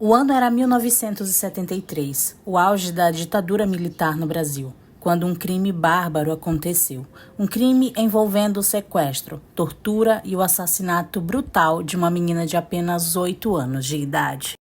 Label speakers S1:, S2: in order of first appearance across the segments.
S1: O ano era 1973, o auge da ditadura militar no Brasil, quando um crime bárbaro aconteceu. Um crime envolvendo o sequestro, tortura e o assassinato brutal de uma menina de apenas 8 anos de idade.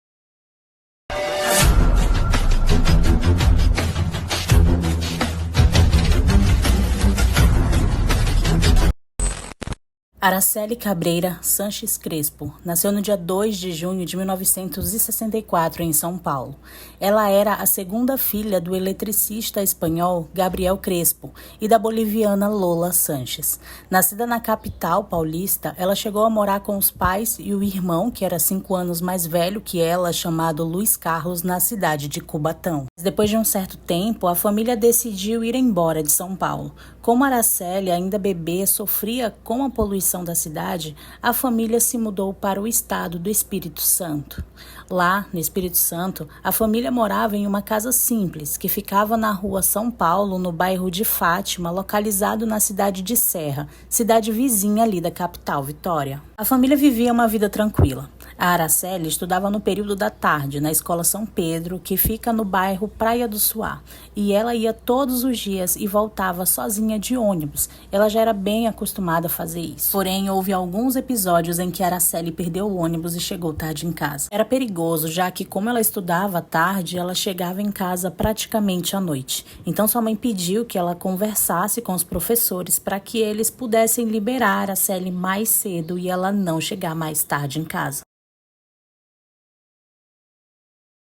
S1: Araceli Cabreira Sanches Crespo nasceu no dia 2 de junho de 1964 em São Paulo. Ela era a segunda filha do eletricista espanhol Gabriel Crespo e da boliviana Lola Sanches. Nascida na capital paulista, ela chegou a morar com os pais e o irmão, que era 5 anos mais velho que ela, chamado Luiz Carlos, na cidade de Cubatão. Depois de um certo tempo, a família decidiu ir embora de São Paulo. Como Araceli, ainda bebê, sofria com a poluição da cidade, a família se mudou para o estado do Espírito Santo. Lá, no Espírito Santo, a família morava em uma casa simples, que ficava na rua São Paulo, no bairro de Fátima, localizado na cidade de Serra, cidade vizinha ali da capital, Vitória. A família vivia uma vida tranquila. A Araceli estudava no período da tarde, na Escola São Pedro, que fica no bairro Praia do Suá, e ela ia todos os dias e voltava sozinha de ônibus. Ela já era bem acostumada a fazer isso. Porém, houve alguns episódios em que a Araceli perdeu o ônibus e chegou tarde em casa. Era perigoso, já que como ela estudava à tarde, ela chegava em casa praticamente à noite. Então sua mãe pediu que ela conversasse com os professores para que eles pudessem liberar a Araceli mais cedo e ela não chegar mais tarde em casa.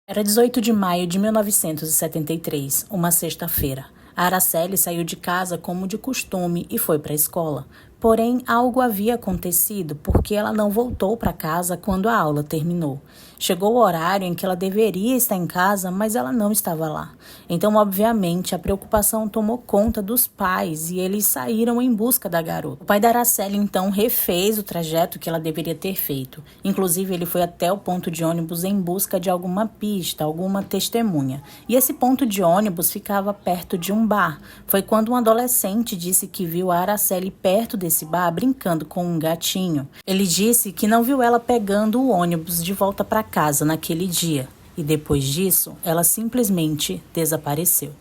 S1: Era 18 de maio de 1973, uma sexta-feira. A Araceli saiu de casa como de costume e foi para a escola. Porém, algo havia acontecido porque ela não voltou para casa quando a aula terminou. Chegou o horário em que ela deveria estar em casa, mas ela não estava lá. Então, obviamente, a preocupação tomou conta dos pais e eles saíram em busca da garota. O pai da Araceli, então, refez o trajeto que ela deveria ter feito. Inclusive, ele foi até o ponto de ônibus em busca de alguma pista, alguma testemunha. E esse ponto de ônibus ficava perto de um bar. Foi quando um adolescente disse que viu a Araceli perto desse bar brincando com um gatinho. Ele disse que não viu ela pegando o ônibus de volta para casa naquele dia. E depois disso, ela simplesmente desapareceu.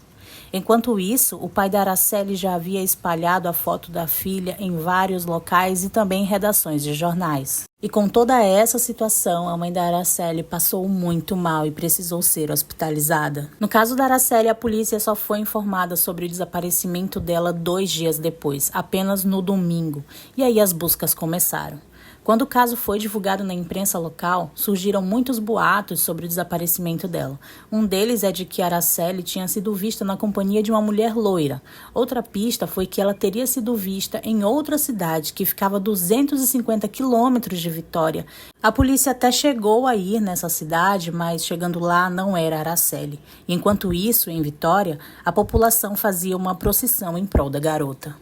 S1: Enquanto isso, o pai da Araceli já havia espalhado a foto da filha em vários locais e também em redações de jornais. E com toda essa situação, a mãe da Araceli passou muito mal e precisou ser hospitalizada. No caso da Araceli, a polícia só foi informada sobre o desaparecimento dela 2 dias depois, apenas no domingo. E aí as buscas começaram. Quando o caso foi divulgado na imprensa local, surgiram muitos boatos sobre o desaparecimento dela. Um deles é de que Araceli tinha sido vista na companhia de uma mulher loira. Outra pista foi que ela teria sido vista em outra cidade, que ficava a 250 quilômetros de Vitória. A polícia até chegou a ir nessa cidade, mas chegando lá não era Araceli. Enquanto isso, em Vitória, a população fazia uma procissão em prol da garota.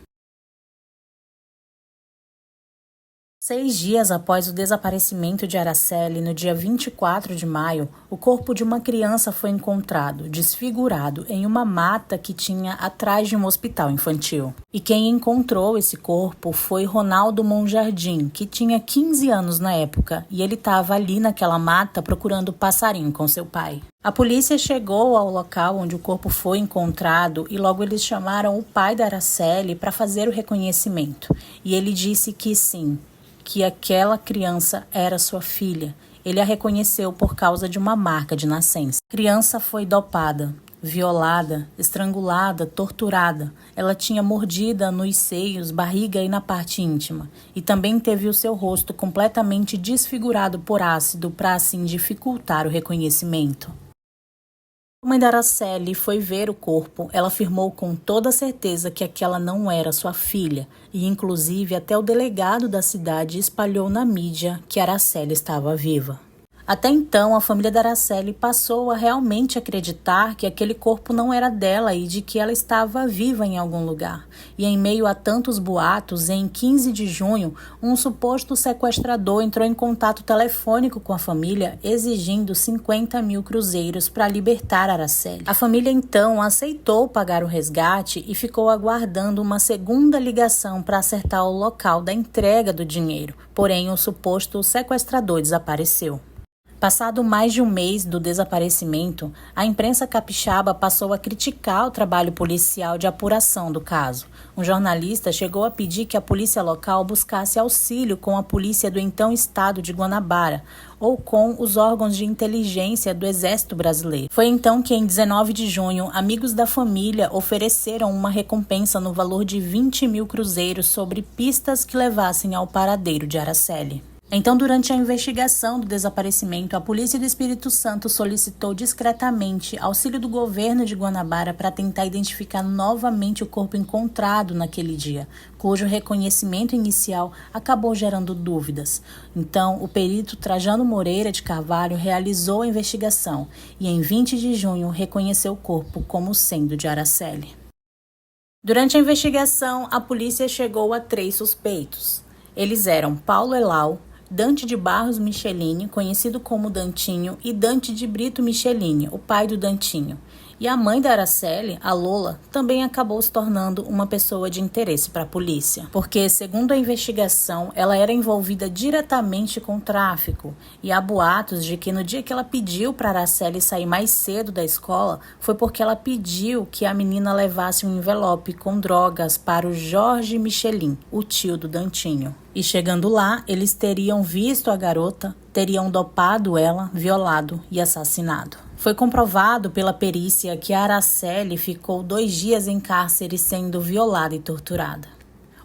S1: 6 dias após o desaparecimento de Araceli, no dia 24 de maio, o corpo de uma criança foi encontrado, desfigurado, em uma mata que tinha atrás de um hospital infantil. E quem encontrou esse corpo foi Ronaldo Monjardim, que tinha 15 anos na época, e ele estava ali naquela mata procurando passarinho com seu pai. A polícia chegou ao local onde o corpo foi encontrado e logo eles chamaram o pai da Araceli para fazer o reconhecimento. E ele disse que sim, que aquela criança era sua filha. Ele a reconheceu por causa de uma marca de nascença. A criança foi dopada, violada, estrangulada, torturada. Ela tinha mordida nos seios, barriga e na parte íntima. E também teve o seu rosto completamente desfigurado por ácido para assim dificultar o reconhecimento. A mãe da Araceli foi ver o corpo. Ela afirmou com toda certeza que aquela não era sua filha e, inclusive, até o delegado da cidade espalhou na mídia que Araceli estava viva. Até então, a família da Araceli passou a realmente acreditar que aquele corpo não era dela e de que ela estava viva em algum lugar. E em meio a tantos boatos, em 15 de junho, um suposto sequestrador entrou em contato telefônico com a família, exigindo 50 mil cruzeiros para libertar Araceli. A família então aceitou pagar o resgate e ficou aguardando uma segunda ligação para acertar o local da entrega do dinheiro. Porém, o suposto sequestrador desapareceu. Passado mais de um mês do desaparecimento, a imprensa capixaba passou a criticar o trabalho policial de apuração do caso. Um jornalista chegou a pedir que a polícia local buscasse auxílio com a polícia do então estado de Guanabara ou com os órgãos de inteligência do Exército Brasileiro. Foi então que, em 19 de junho, amigos da família ofereceram uma recompensa no valor de 20 mil cruzeiros sobre pistas que levassem ao paradeiro de Araceli. Então, durante a investigação do desaparecimento, a Polícia do Espírito Santo solicitou discretamente auxílio do governo de Guanabara para tentar identificar novamente o corpo encontrado naquele dia, cujo reconhecimento inicial acabou gerando dúvidas. Então, o perito Trajano Moreira de Carvalho realizou a investigação e, em 20 de junho, reconheceu o corpo como sendo de Araceli. Durante a investigação, a polícia chegou a 3 suspeitos. Eles eram Paulo Elau, Dante de Barros Michelini, conhecido como Dantinho, e Dante de Brito Michelini, o pai do Dantinho. E a mãe da Araceli, a Lola, também acabou se tornando uma pessoa de interesse para a polícia. Porque, segundo a investigação, ela era envolvida diretamente com o tráfico. E há boatos de que no dia que ela pediu para Araceli sair mais cedo da escola, foi porque ela pediu que a menina levasse um envelope com drogas para o Jorge Michelin, o tio do Dantinho. E chegando lá, eles teriam visto a garota, teriam dopado ela, violado e assassinado. Foi comprovado pela perícia que a Araceli ficou 2 dias em cárcere sendo violada e torturada.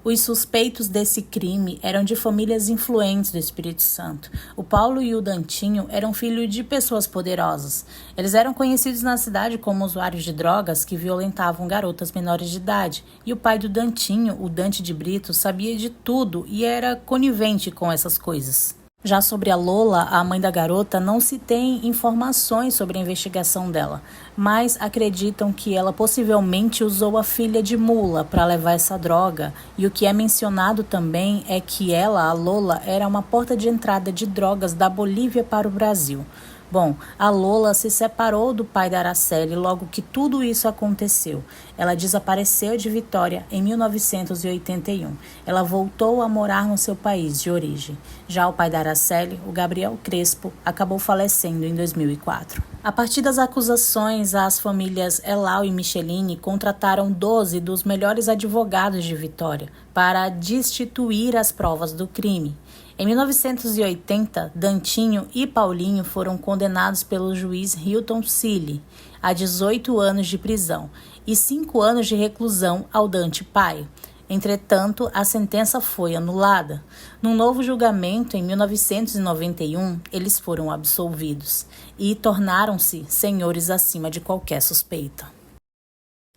S1: Os suspeitos desse crime eram de famílias influentes do Espírito Santo. O Paulo e o Dantinho eram filhos de pessoas poderosas. Eles eram conhecidos na cidade como usuários de drogas que violentavam garotas menores de idade. E o pai do Dantinho, o Dante de Brito, sabia de tudo e era conivente com essas coisas. Já sobre a Lola, a mãe da garota, não se tem informações sobre a investigação dela, mas acreditam que ela possivelmente usou a filha de mula para levar essa droga, e o que é mencionado também é que ela, a Lola, era uma porta de entrada de drogas da Bolívia para o Brasil. Bom, a Lola se separou do pai da Araceli logo que tudo isso aconteceu. Ela desapareceu de Vitória em 1981. Ela voltou a morar no seu país de origem. Já o pai da Araceli, o Gabriel Crespo, acabou falecendo em 2004. A partir das acusações, as famílias Elau e Michelini contrataram 12 dos melhores advogados de Vitória para destituir as provas do crime. Em 1980, Dantinho e Paulinho foram condenados pelo juiz Hilton Cille a 18 anos de prisão e 5 anos de reclusão ao Dante pai. Entretanto, a sentença foi anulada. Num novo julgamento, em 1991, eles foram absolvidos e tornaram-se senhores acima de qualquer suspeita.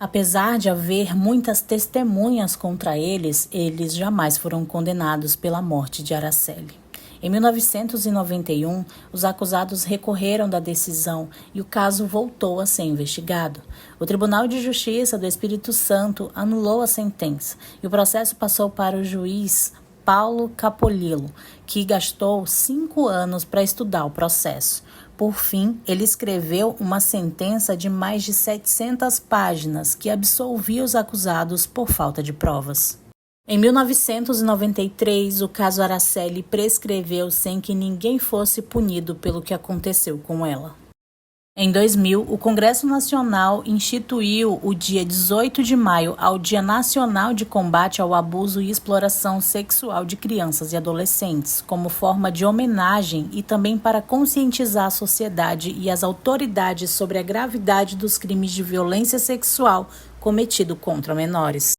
S1: Apesar de haver muitas testemunhas contra eles, eles jamais foram condenados pela morte de Araceli. Em 1991, os acusados recorreram da decisão e o caso voltou a ser investigado. O Tribunal de Justiça do Espírito Santo anulou a sentença e o processo passou para o juiz Paulo Capolillo, que gastou 5 anos para estudar o processo. Por fim, ele escreveu uma sentença de mais de 700 páginas que absolvia os acusados por falta de provas. Em 1993, o caso Araceli prescreveu sem que ninguém fosse punido pelo que aconteceu com ela. Em 2000, o Congresso Nacional instituiu o dia 18 de maio ao Dia Nacional de Combate ao Abuso e Exploração Sexual de Crianças e Adolescentes, como forma de homenagem e também para conscientizar a sociedade e as autoridades sobre a gravidade dos crimes de violência sexual cometidos contra menores.